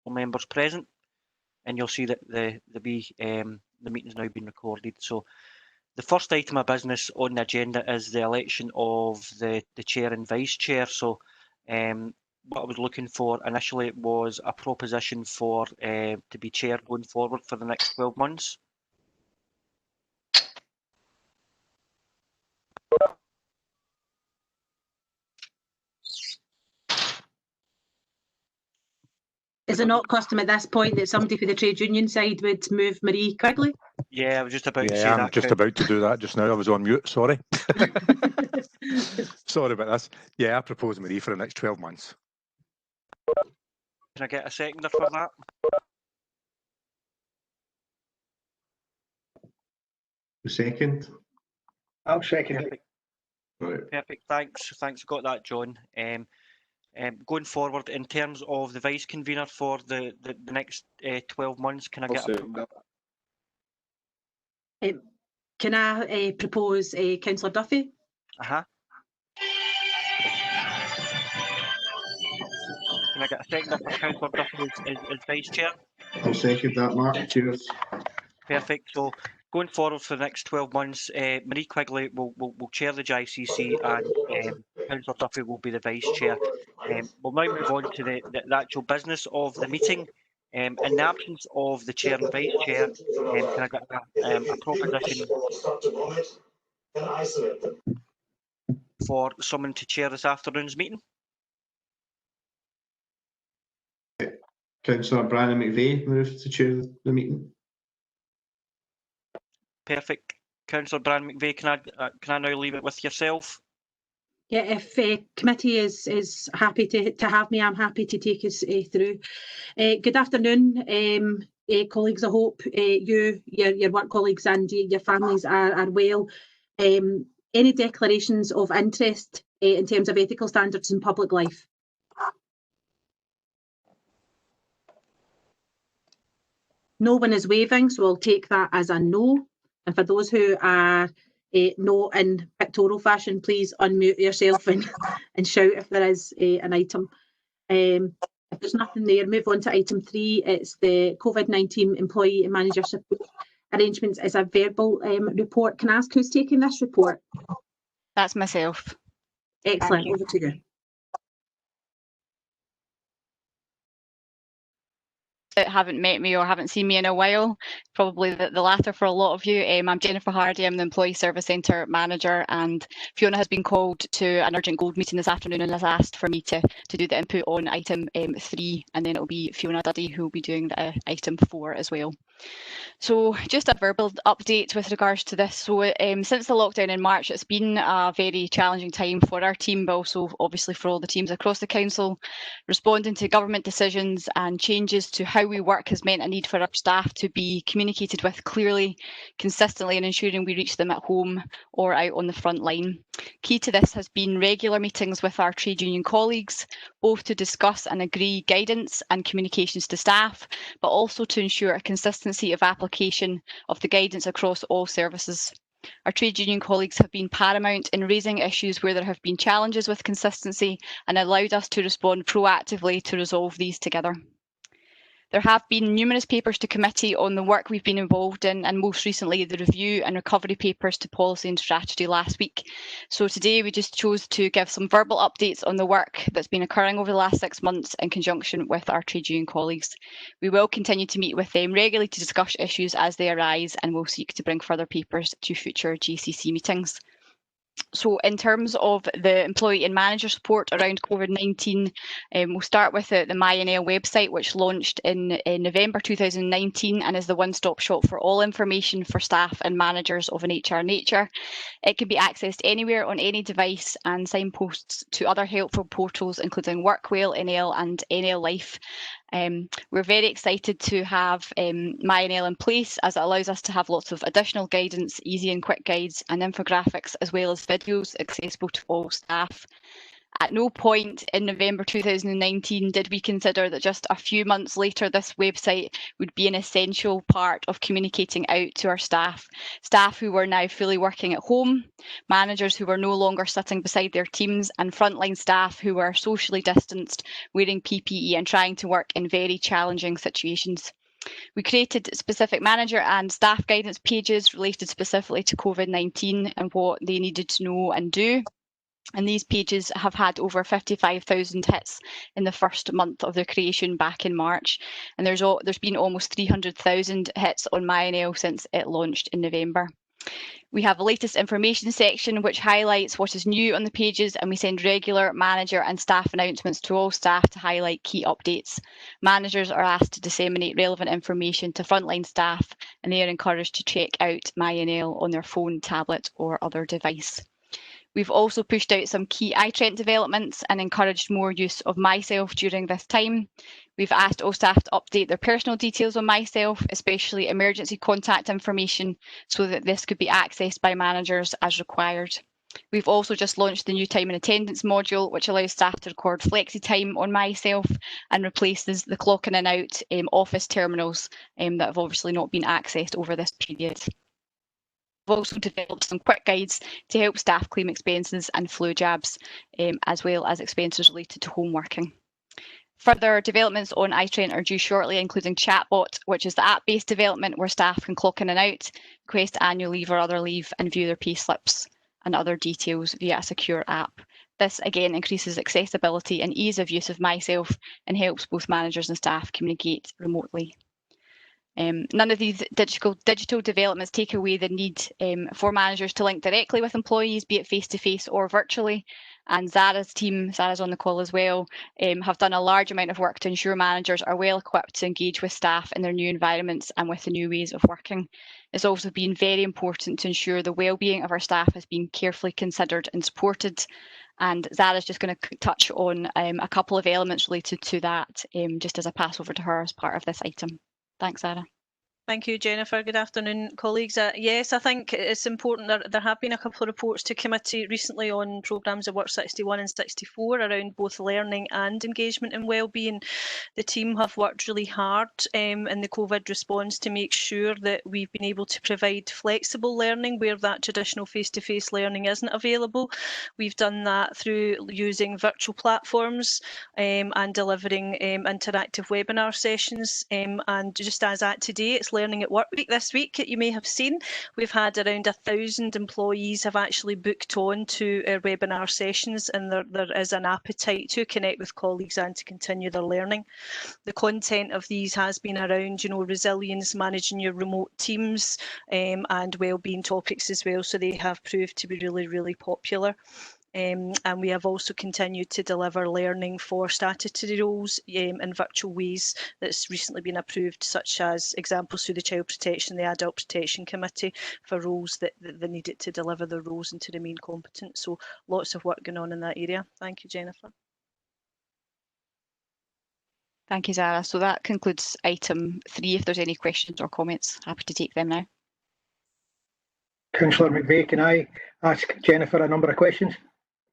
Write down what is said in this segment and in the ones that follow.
council members present, and you'll see that the meeting's now been recorded. So the first item of business on the agenda is the election of the chair and vice chair. So what I was looking for initially was a proposition for to be chair going forward for the next 12 months. Is it not custom at this point that somebody for the trade union side would move Marie Quigley? Yeah, I was just about to say that. I'm just about to do that just now. I was on mute, sorry. Sorry about this. Yeah, I propose Marie for the next 12 months. Can I get a seconder for that? The second. I'll second it. Perfect. Right. Perfect. Thanks. Got that, John. Going forward, in terms of the vice convener for the next 12 months, can I get Can I propose Councillor Duffy? Can I get a seconder for Councillor Duffy as vice chair? I'll second that, Mark. Cheers. Perfect. So going forward for the next 12 months, Marie Quigley will chair the GICC and Councillor Duffy will be the vice chair. We'll now move on to the actual business of the meeting. In the absence of the chair and vice chair, can I get a proposition for someone to chair this afternoon's meeting? Councillor Brandon McVeigh moves to chair the meeting. Perfect. Councillor Brandon McVeigh, can I now leave it with yourself? Yeah, if committee is happy to have me, I'm happy to take us through. Good afternoon, colleagues. I hope your work colleagues and your families are well. Any declarations of interest in terms of ethical standards in public life? No one is waving, so I'll take that as a no. And for those who are no in pictorial fashion, please unmute yourself and shout if there is an item. If there's nothing there, move on to item 3. It's the COVID-19 employee and manager support arrangements as a verbal report. Can I ask who's taking this report? That's myself. Excellent, over to you. That haven't met me or haven't seen me in a while, probably the latter for a lot of you. I'm Jennifer Hardy, I'm the Employee Service Centre Manager, and Fiona has been called to an urgent gold meeting this afternoon and has asked for me to do the input on item 3, and then it'll be Fiona Duddy who will be doing the item 4 as well. So just a verbal update with regards to this. So since the lockdown in March, it's been a very challenging time for our team, but also obviously for all the teams across the council. Responding to government decisions and changes to how we work has meant a need for our staff to be communicated with clearly, consistently, and ensuring we reach them at home or out on the front line. Key to this has been regular meetings with our trade union colleagues, both to discuss and agree guidance and communications to staff, but also to ensure a consistency of application of the guidance across all services. Our trade union colleagues have been paramount in raising issues where there have been challenges with consistency and allowed us to respond proactively to resolve these together. There have been numerous papers to committee on the work we've been involved in, and most recently the review and recovery papers to policy and strategy last week. So today we just chose to give some verbal updates on the work that's been occurring over the last 6 months in conjunction with our trade union colleagues. We will continue to meet with them regularly to discuss issues as they arise, and we'll seek to bring further papers to future GCC meetings. So in terms of the employee and manager support around COVID-19, we'll start with the MyNL website, which launched in November 2019 and is the one-stop shop for all information for staff and managers of an HR nature. It can be accessed anywhere on any device and signposts to other helpful portals, including Workwell, NL and NL Life. We're very excited to have MyNL in place, as it allows us to have lots of additional guidance, easy and quick guides and infographics, as well as videos accessible to all staff. At no point in November 2019 did we consider that just a few months later this website would be an essential part of communicating out to our staff who were now fully working at home, managers who were no longer sitting beside their teams, and frontline staff who were socially distanced, wearing PPE and trying to work in very challenging situations. We created specific manager and staff guidance pages related specifically to COVID-19 and what they needed to know and do. And these pages have had over 55,000 hits in the first month of their creation back in March. And there's been almost 300,000 hits on MyNL since it launched in November. We have a latest information section which highlights what is new on the pages, and we send regular manager and staff announcements to all staff to highlight key updates. Managers are asked to disseminate relevant information to frontline staff, and they are encouraged to check out MyNL on their phone, tablet or other device. We've also pushed out some key iTrent developments and encouraged more use of Myself during this time. We've asked all staff to update their personal details on Myself, especially emergency contact information, so that this could be accessed by managers as required. We've also just launched the new time and attendance module, which allows staff to record flexi time on Myself and replaces the clock in and out office terminals that have obviously not been accessed over this period. We've also developed some quick guides to help staff claim expenses and flu jabs, as well as expenses related to home working. Further developments on iTrent are due shortly, including Chatbot, which is the app-based development where staff can clock in and out, request annual leave or other leave, and view their pay slips and other details via a secure app. This again increases accessibility and ease of use of Myself and helps both managers and staff communicate remotely. None of these digital developments take away the need for managers to link directly with employees, be it face-to-face or virtually. And Zara's team, Zara's on the call as well, have done a large amount of work to ensure managers are well equipped to engage with staff in their new environments and with the new ways of working. It's also been very important to ensure the well-being of our staff has been carefully considered and supported. And Zara's just going to touch on a couple of elements related to that, just as I pass over to her as part of this item. Thanks, Zara. Thank you, Jennifer. Good afternoon, colleagues. Yes, I think it's important that there have been a couple of reports to committee recently on programmes of work 61 and 64 around both learning and engagement and wellbeing. The team have worked really hard in the COVID response to make sure that we've been able to provide flexible learning where that traditional face-to-face learning isn't available. We've done that through using virtual platforms and delivering interactive webinar sessions. And just as at today, it's Learning at Work Week this week. You may have seen we've had around 1,000 employees have actually booked on to our webinar sessions, and there is an appetite to connect with colleagues and to continue their learning. The content of these has been around, resilience, managing your remote teams, and wellbeing topics as well. So they have proved to be really, really popular. And we have also continued to deliver learning for statutory roles in virtual ways that's recently been approved, such as examples through the Child Protection, the Adult Protection Committee, for roles that they needed to deliver their roles and to remain competent. So lots of work going on in that area. Thank you, Jennifer. Thank you, Zara. So that concludes item 3. If there's any questions or comments, happy to take them now. Councillor McVeigh, can I ask Jennifer a number of questions?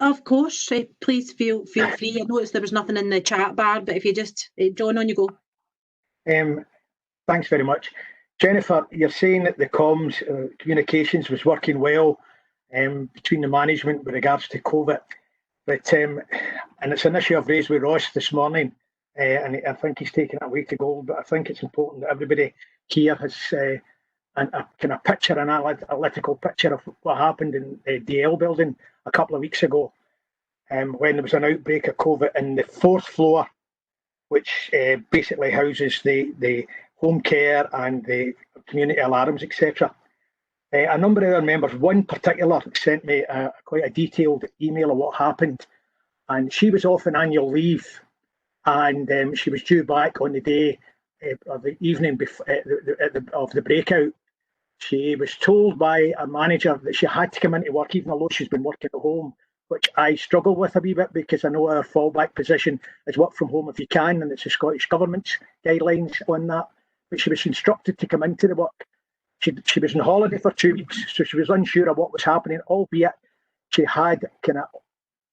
Of course, please feel free. I noticed there was nothing in the chat bar, but if you just, John, on you go. Thanks very much. Jennifer, you're saying that the comms communications was working well between the management with regards to COVID, but and it's an issue I've raised with Ross this morning, and I think he's taken it away to go, but I think it's important that everybody here has a kind of picture, an analytical picture of what happened in the DL building a couple of weeks ago when there was an outbreak of COVID in the 4th floor, which basically houses the home care and the community alarms, etc. A number of other members, one particular, sent me quite a detailed email of what happened, and she was off on annual leave, and she was due back on the day of the evening of the breakout. She was told by a manager that she had to come into work, even though she's been working at home, which I struggle with a wee bit because I know our fallback position is work from home if you can, and it's the Scottish Government's guidelines on that. But she was instructed to come into the work. She was on holiday for 2 weeks, so she was unsure of what was happening, albeit she had kind of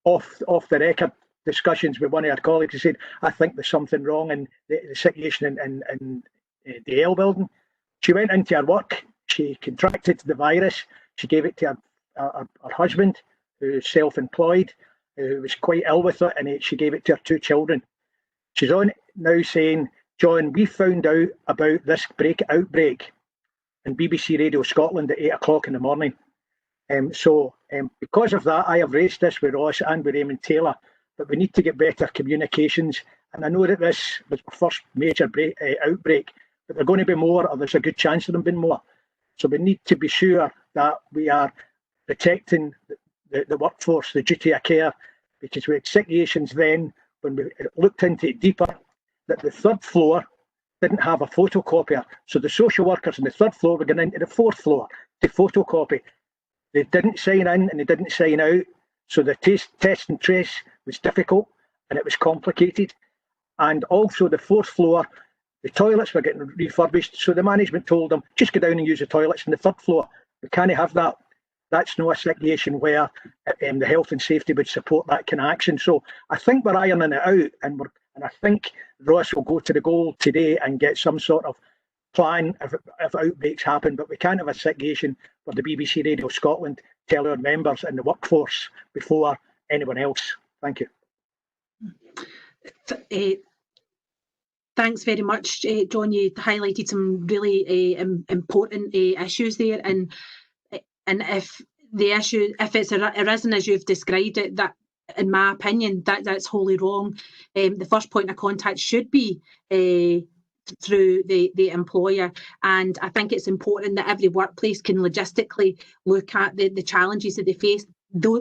off the record discussions with one of our colleagues who said, I think there's something wrong in the situation in the L building. She went into her work, she contracted the virus, she gave it to her husband, who's self-employed, who was quite ill with it, and she gave it to her 2 children. She's on now saying, John, we found out about this outbreak in BBC Radio Scotland at 8 o'clock in the morning. Because of that, I have raised this with Ross and with Eamon Taylor, but we need to get better communications. And I know that this was our first major outbreak, but there are going to be more, or there's a good chance of them being more. So we need to be sure that we are protecting the workforce, the duty of care, because we had situations then, when we looked into it deeper, that the 3rd floor didn't have a photocopier. So the social workers on the 3rd floor were going into the 4th floor to photocopy. They didn't sign in and they didn't sign out. So the test and trace was difficult and it was complicated. And also the 4th floor, the toilets were getting refurbished. So the management told them, just go down and use the toilets on the 3rd floor. We can't have that. That's not a situation where the health and safety would support that kind of action. So I think we're ironing it out, and I think Ross will go to the goal today and get some sort of plan if outbreaks happen. But we can't have a situation where the BBC Radio Scotland tell our members in the workforce before anyone else. Thank you. Thanks very much, John. You highlighted some really important issues there, and if the issue, if it's arisen as you've described it, that, in my opinion, that's wholly wrong. The first point of contact should be through the employer, and I think it's important that every workplace can logistically look at the challenges that they face,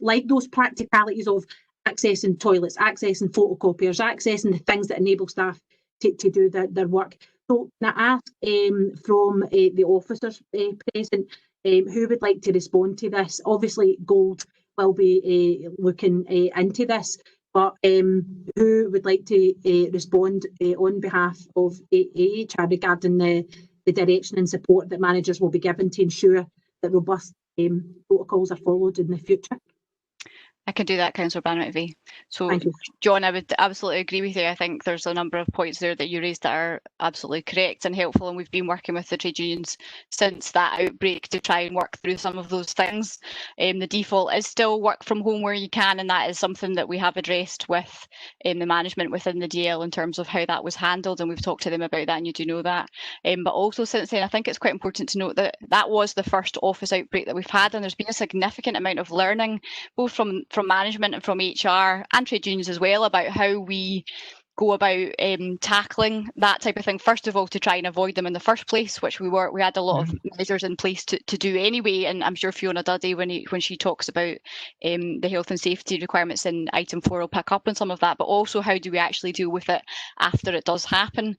like those practicalities of accessing toilets, accessing photocopiers, accessing the things that enable staff to do their work. So can I ask from the officers present, who would like to respond to this? Obviously, Gold will be looking into this, but who would like to respond on behalf of AHR regarding the direction and support that managers will be given to ensure that robust protocols are followed in the future? I can do that, Councillor Bannerman. So, Thank you. John, I would absolutely agree with you. I think there's a number of points there that you raised that are absolutely correct and helpful, and we've been working with the trade unions since that outbreak to try and work through some of those things. The default is still work from home where you can, and that is something that we have addressed with the management within the DL in terms of how that was handled, and we've talked to them about that, and you do know that. But also since then, I think it's quite important to note that that was the first office outbreak that we've had, and there's been a significant amount of learning, both from management and from HR and trade unions as well, about how we go about tackling that type of thing. First of all, to try and avoid them in the first place, which we had a lot of measures in place to do anyway. And I'm sure Fiona Duddy, when she talks about the health and safety requirements in item 4, will pick up on some of that. But also, how do we actually deal with it after it does happen?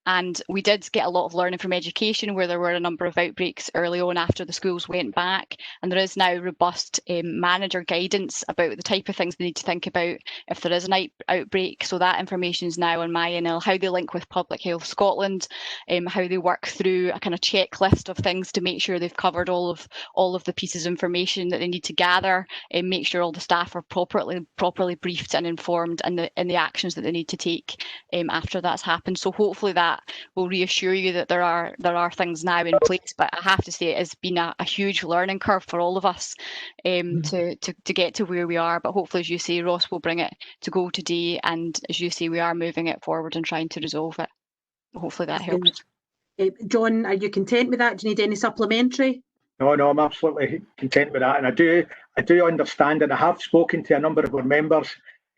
And we did get a lot of learning from education, where there were a number of outbreaks early on after the schools went back. And there is now robust manager guidance about the type of things they need to think about if there is an outbreak. So that information is now on MyNL, how they link with Public Health Scotland, how they work through a kind of checklist of things to make sure they've covered all of the pieces of information that they need to gather, and make sure all the staff are properly briefed and informed in the actions that they need to take after that's happened. So hopefully that will reassure you that there are things now in place. But I have to say, it has been a huge learning curve for all of us to get to where we are. But hopefully, as you say, Ross will bring it to go today, and as you say, we are moving it forward and trying to resolve it. Hopefully that helps. John, are you content with that? Do you need any supplementary? No, I'm absolutely content with that, and I do understand, and I have spoken to a number of our members,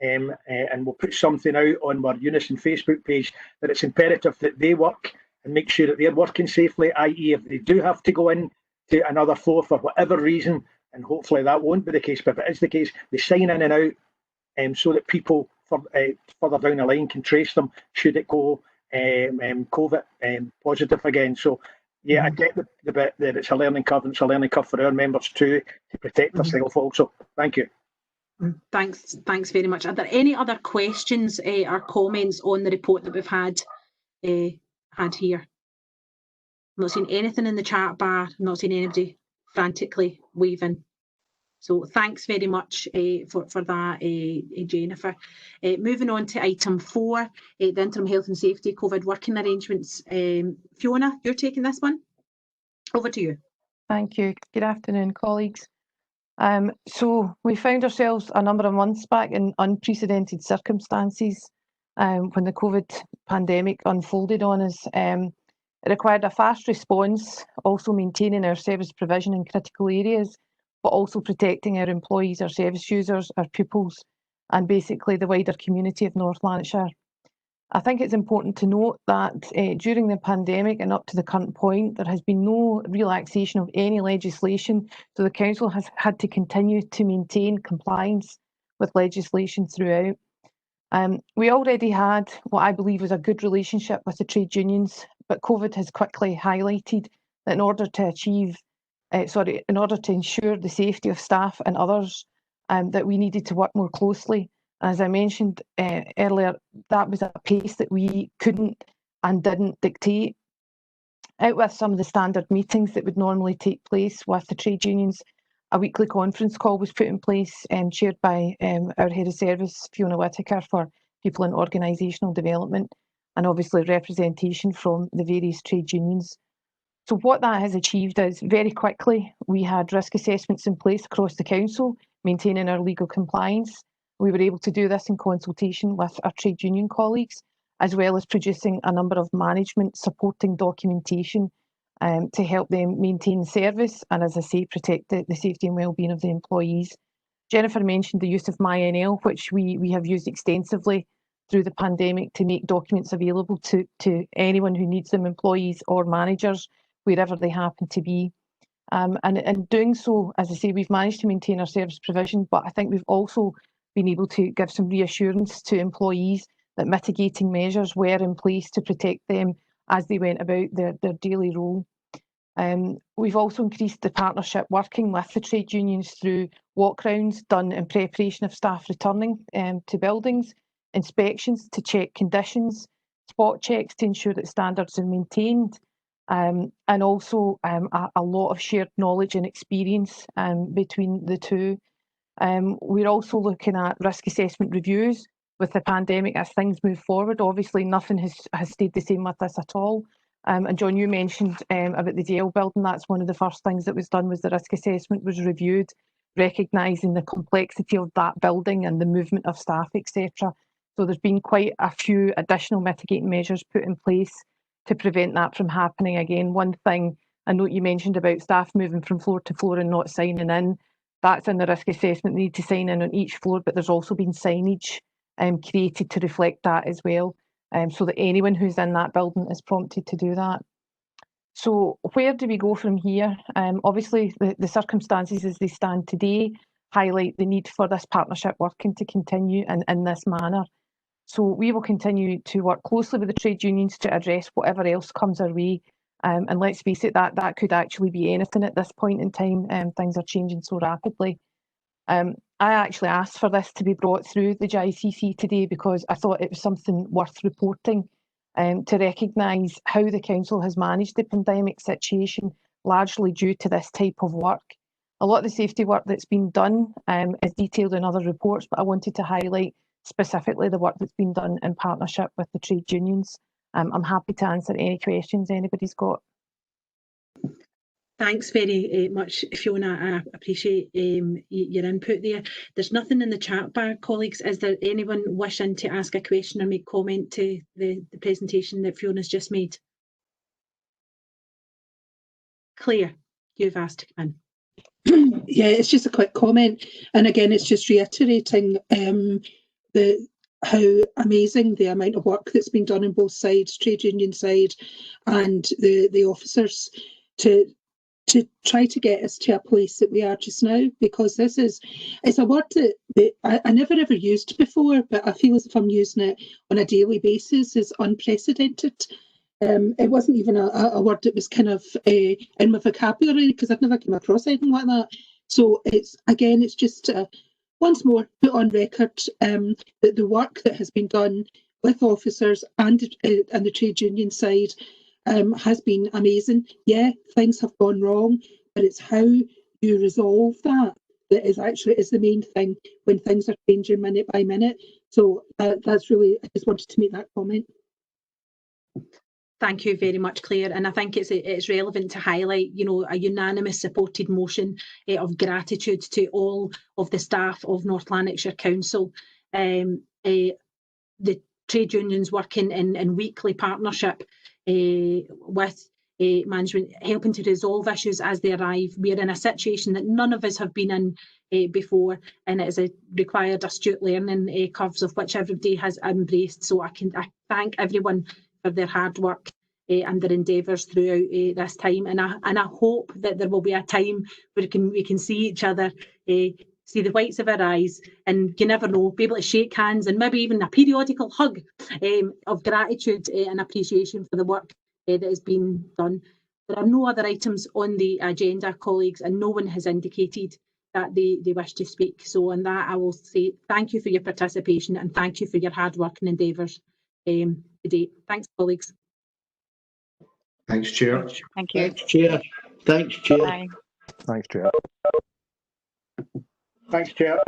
and we'll put something out on our Unison Facebook page, that it's imperative that they work and make sure that they're working safely, i.e. if they do have to go in to another floor for whatever reason, and hopefully that won't be the case, but if it is the case, they sign in and out, so that people further down the line can trace them should it go COVID positive again. So yeah, I get the bit that it's a learning curve, and it's a learning curve for our members too, to protect themselves also. Thank you. Thanks very much. Are there any other questions or comments on the report that we've had here? I'm not seeing anything in the chat bar. I'm not seeing anybody frantically waving. So thanks very much for that, Jennifer. Moving on to item 4, the interim health and safety COVID working arrangements. Fiona, you're taking this one. Over to you. Thank you. Good afternoon, colleagues. So we found ourselves a number of months back in unprecedented circumstances when the COVID pandemic unfolded on us. It required a fast response, also maintaining our service provision in critical areas, but also protecting our employees, our service users, our pupils, and basically the wider community of North Lanarkshire. I think it's important to note that during the pandemic and up to the current point, there has been no relaxation of any legislation, so the Council has had to continue to maintain compliance with legislation throughout. We already had what I believe was a good relationship with the trade unions, but COVID has quickly highlighted that in order to ensure the safety of staff and others, that we needed to work more closely. As I mentioned earlier, that was a pace that we couldn't and didn't dictate. Out with some of the standard meetings that would normally take place with the trade unions, a weekly conference call was put in place, chaired by our Head of Service, Fiona Whittaker, for People and Organisational Development, and obviously representation from the various trade unions. So what that has achieved is, very quickly, we had risk assessments in place across the Council, maintaining our legal compliance. We were able to do this in consultation with our trade union colleagues, as well as producing a number of management supporting documentation to help them maintain service and, as I say, protect the safety and wellbeing of the employees. Jennifer mentioned the use of MyNL, which we have used extensively through the pandemic to make documents available to anyone who needs them, employees or managers, wherever they happen to be. And in doing so, as I say, we've managed to maintain our service provision, but I think we've also been able to give some reassurance to employees that mitigating measures were in place to protect them as they went about their daily role. We've also increased the partnership working with the trade unions through walk rounds done in preparation of staff returning to buildings, inspections to check conditions, spot checks to ensure that standards are maintained, and also a lot of shared knowledge and experience between the two. We're also looking at risk assessment reviews with the pandemic as things move forward. Obviously, nothing has stayed the same with us at all. And John, you mentioned about the jail building. That's one of the first things that was done, was the risk assessment was reviewed, recognising the complexity of that building and the movement of staff, etc. So there's been quite a few additional mitigating measures put in place to prevent that from happening again. One thing I note you mentioned about staff moving from floor to floor and not signing in. That's in the risk assessment. They need to sign in on each floor, but there's also been signage created to reflect that as well, so that anyone who's in that building is prompted to do that. So where do we go from here? Obviously, the circumstances as they stand today highlight the need for this partnership working to continue in this manner. So we will continue to work closely with the trade unions to address whatever else comes our way. And let's face it, that could actually be anything at this point in time. Things are changing so rapidly. I actually asked for this to be brought through the GICC today because I thought it was something worth reporting, to recognise how the Council has managed the pandemic situation, largely due to this type of work. A lot of the safety work that's been done is detailed in other reports, but I wanted to highlight specifically the work that's been done in partnership with the trade unions. I'm happy to answer any questions anybody's got. Thanks very much, Fiona. I appreciate your input there. There's nothing in the chat bar, colleagues. Is there anyone wishing to ask a question or make comment to the presentation that Fiona's just made? Claire, you've asked to come in. Yeah, it's just a quick comment. And again, it's just reiterating how amazing the amount of work that's been done on both sides, trade union side and the officers, to try to get us to a place that we are just now, because it's a word that I never ever used before, but I feel as if I'm using it on a daily basis, is unprecedented. It wasn't even a word that was kind of in my vocabulary, because I've never come across anything like that. So it's just once more put on record that the work that has been done with officers and the trade union side has been amazing. Yeah, things have gone wrong, but it's how you resolve that that is the main thing when things are changing minute by minute. So that's really, I just wanted to make that comment. Thank you very much, Claire. And I think it's relevant to highlight, you know, a unanimous supported motion of gratitude to all of the staff of North Lanarkshire Council. The trade unions working in weekly partnership with management, helping to resolve issues as they arrive. We're in a situation that none of us have been in before, and it has required astute learning curves of which everybody has embraced. So I thank everyone for their hard work and their endeavours throughout this time, and I hope that there will be a time where we can see each other, see the whites of our eyes, and you never know, be able to shake hands and maybe even a periodical hug of gratitude and appreciation for the work that has been done. There are no other items on the agenda, colleagues, and no one has indicated that they wish to speak. So on that, I will say thank you for your participation and thank you for your hard work and endeavours today. Thanks, colleagues. Thanks, Chair. Thank you. Thanks, Chair. Thanks, Chair. Bye. Thanks, Chair. Thanks, Chair.